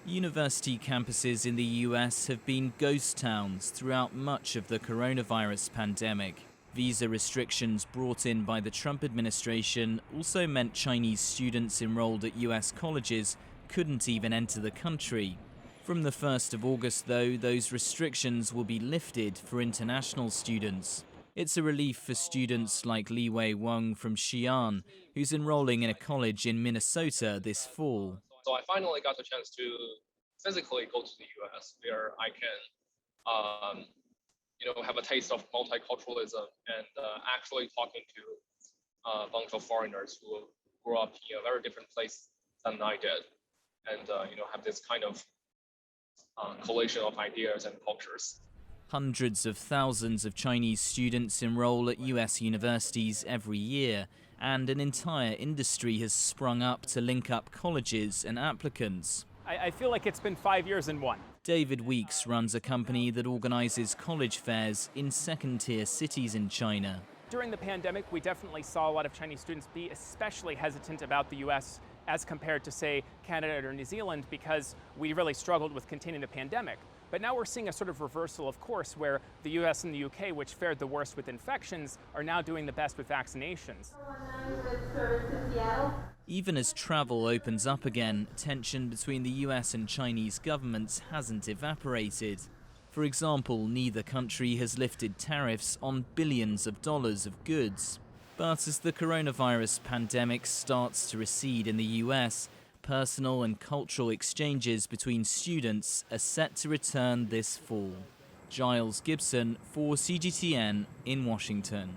University campuses in the US have been ghost towns throughout much of the coronavirus pandemic. Visa restrictions brought in by the Trump administration also meant Chinese students enrolled at US colleges couldn't even enter the country. From the 1st of August, though, those restrictions will be lifted for international students. It's a relief for students like Li Wei Wang from Xi'an, who's enrolling in a college in Minnesota this fall. So I finally got a chance to physically go to the US where I can, have a taste of multiculturalism and actually talking to a bunch of foreigners who grew up in a very different place than I did, and have this kind of collision of ideas and cultures. Hundreds of thousands of Chinese students enroll at US universities every year, and an entire industry has sprung up to link up colleges and applicants. I feel like it's been 5 years in one. David Weeks runs a company that organizes college fairs in second-tier cities in China. During the pandemic, we definitely saw a lot of Chinese students be especially hesitant about the US as compared to, say, Canada or New Zealand, because we really struggled with containing the pandemic. But now we're seeing a sort of reversal of course, where the US and the UK, which fared the worst with infections, are now doing the best with vaccinations. Even as travel opens up again, tension between the US and Chinese governments hasn't evaporated. For example, neither country has lifted tariffs on billions of dollars of goods. But as the coronavirus pandemic starts to recede in the US, personal and cultural exchanges between students are set to return this fall. Giles, Gibson for CGTN in Washington.